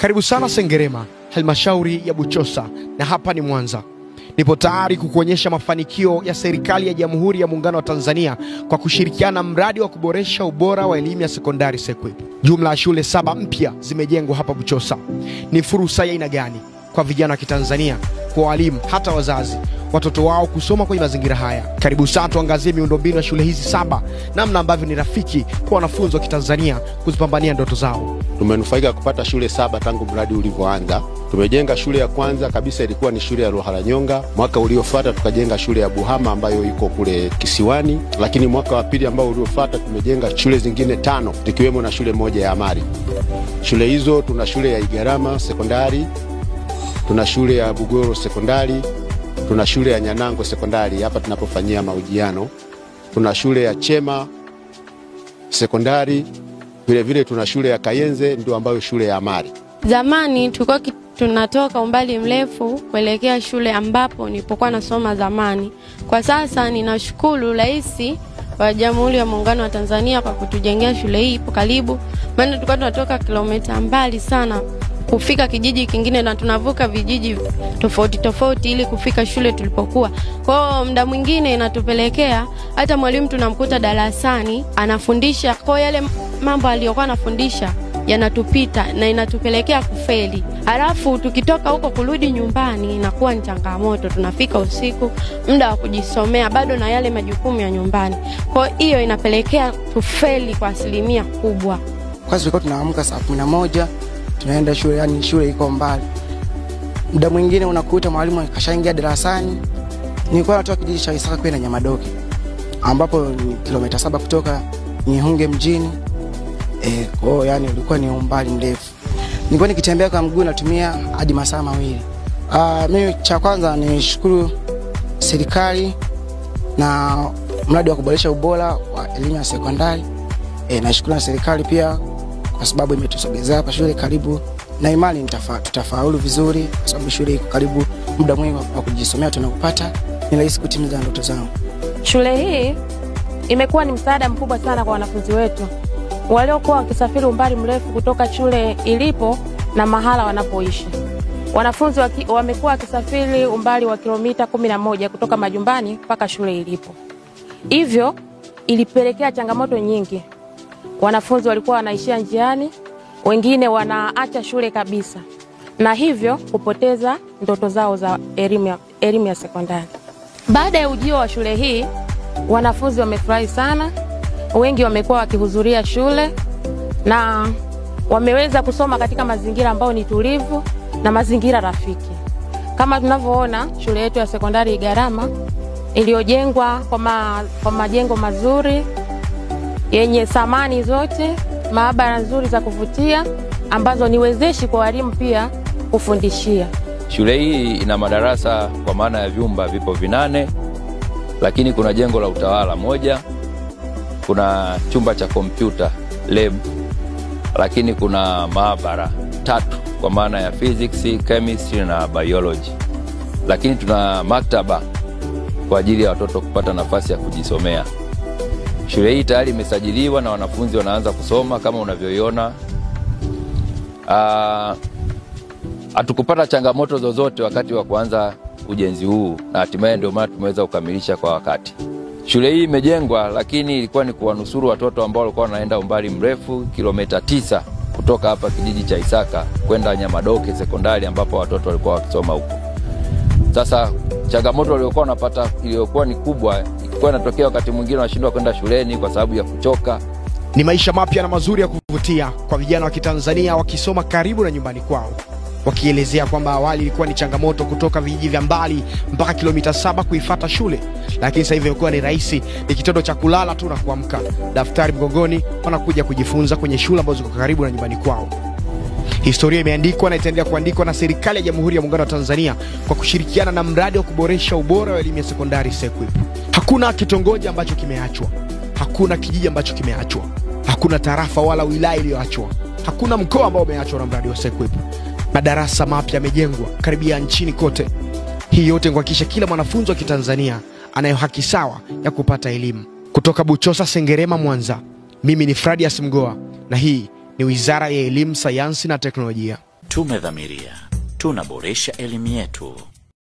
Karibu sana Sengerema, halmashauri ya Buchosa, na hapa ni Mwanza. Nipo tayari kukuonyesha mafanikio ya serikali ya Jamhuri ya Muungano wa Tanzania kwa kushirikiana na mradi wa kuboresha ubora wa elimu ya sekondari SEQUIP. Jumla ya shule 7 mpya zimejengwa hapa Buchosa. Ni fursa ya aina gani kwa vijana wa Kitanzania, kwa walimu, hata wazazi, watoto wao kusoma kwenye mazingira haya? Karibu sana tuangazie miundombinu ya shule hizi 7, namna ambavyo ni rafiki kwa wanafunzi wa Kitanzania kuzipambania ndoto zao. Tumenufaika kupata shule 7 tangu mradi ulivyoanza. Tumejenga shule ya kwanza kabisa ilikuwa ni shule ya Ruharanyonga. Mwaka uliofuata tukajenga shule ya Buhama ambayo iko kule Kisiwani, lakini mwaka wa pili ambao uliofuata tumejenga shule zingine 5 zikiwemo na shule moja ya Amari. Shule hizo tuna shule ya Igarama sekondari, tuna shule ya Bugoro sekondari, tuna shule ya Nyanango sekondari hapa tunapofanyia mahojiano, tuna shule ya Chema sekondari, vile vile tuna shule ya Kayenze ndio ambayo shule ya Amari. Zamani tulikuwa tunatoka umbali mrefu kuelekea shule ambapo nilipokuwa nasoma zamani. Kwa sasa ninashukuru Rais wa Jamhuri ya Muungano wa Tanzania kwa kutujengea shule hii ipo karibu. Maana tulikuwa tunatoka kilomita mbali sana kufika kijiji kingine na tunavuka vijiji tofauti ili kufika shule tulipokuwa. Kwa hiyo muda mwingine inatupelekea hata mwalimu tunamkuta darasani anafundisha, kwa yale mambo aliyokuwa anafundisha yanatupita na inatupelekea kufeli. Halafu tukitoka huko kurudi nyumbani inakuwa ni changamoto, tunafika usiku, muda wa kujisomea bado na yale majukumu ya nyumbani. Kwa hiyo inapelekea kufeli kwa asilimia kubwa. Kwa sababu tunaamka saa 11 tunaenda shule, yani shule iko mbali. Muda mwingine unakuta mwalimu kashaingia darasani. Nilikuwa natoka kijiji cha Isaka kwenda Nyamadoke, ambapo ni kilomita 7 kutoka Nyehunge mjini. Kwa yani ulikuwa ni umbali mrefu. Nilikuwa nikitembea kwa mguu natumia hadi masaa 2. Mimi cha kwanza nishukuru serikali na mradi wa kuboresha ubora wa elimu ya sekondari. Nashukuru na serikali pia kwa sababu imetusogezea hapa shule karibu, na imani tutafaulu vizuri kwa sababu shule iko karibu. Muda mwingi wa kujisomea tunapata, ni rahisi kutimiza ndoto zangu. Shule hii imekuwa ni msaada mkubwa sana kwa wanafunzi wetu waliokuwa wakisafiri umbali mrefu kutoka shule ilipo na mahala wanapoishi. Wanafunzi wamekuwa wakisafiri umbali wa kilomita 11 kutoka majumbani mpaka shule ilipo. Hivyo ilipelekea changamoto nyingi. Wanafunzi walikuwa wanaishia njiani, wengine wanaacha shule kabisa, na hivyo kupoteza ndoto zao za elimu ya sekondari. Baada ya ujio wa shule hii, wanafunzi wamefurahi sana. Wengi wamekuwa wakihudhuria shule na wameweza kusoma katika mazingira ambayo ni tulivu na mazingira rafiki. Kama tunavyoona shule yetu ya sekondari Igarama iliyojengwa kwa majengo mazuri yenye samani zote, maabara nzuri za kuvutia ambazo ni wezeshi kwa walimu pia kufundishia. Shule hii ina madarasa kwa maana ya vyumba vipo 8, lakini kuna jengo la utawala 1, kuna chumba cha kompyuta lab, lakini kuna maabara 3 kwa maana ya physics, chemistry na biology. Lakini tuna maktaba kwa ajili ya watoto kupata nafasi ya kujisomea. Shule hii tayari imesajiliwa na wanafunzi wanaanza kusoma kama unavyoiona. Hatukupata changamoto zozote wakati wa kuanza ujenzi huu, na hatimaye ndio maana tumeweza kukamilisha kwa wakati. Shule hii imejengwa, lakini ilikuwa ni kuwanusuru watoto ambao walikuwa wanaenda umbali mrefu kilomita 9 kutoka hapa kijiji cha Isaka kwenda Nyamadoke sekondari ambapo watoto walikuwa wakisoma huko. Sasa changamoto waliokuwa wanapata iliyokuwa ni kubwa, ilikuwa inatokea wakati mwingine wanashindwa kwenda shuleni kwa sababu ya kuchoka. Ni maisha mapya na mazuri ya kuvutia kwa vijana wa Kitanzania wakisoma karibu na nyumbani kwao, wakielezea kwamba awali ilikuwa ni changamoto kutoka vijiji vya mbali mpaka kilomita 7 kuifuata shule, lakini sasa hivi imekuwa ni rahisi, ni kitendo cha kulala tu na kuamka, daftari mgongoni, wanakuja kujifunza kwenye shule ambazo ziko karibu na nyumbani kwao. Historia imeandikwa na itaendelea kuandikwa na serikali ya Jamhuri ya Muungano wa Tanzania kwa kushirikiana na mradi wa kuboresha ubora wa elimu ya sekondari SEQUIP. Hakuna kitongoji ambacho kimeachwa, hakuna kijiji ambacho kimeachwa, hakuna tarafa wala wilaya iliyoachwa, hakuna mkoa ambao umeachwa na mradi wa SEQUIP. Madarasa mapya yamejengwa karibia nchini kote. Hii yote kuhakikisha kila mwanafunzi wa Kitanzania anayo haki sawa ya kupata elimu. Kutoka Buchosa, Sengerema, Mwanza, mimi ni Fradias Mgoa na hii ni Wizara ya Elimu, Sayansi na Teknolojia. Tumedhamiria tunaboresha elimu yetu.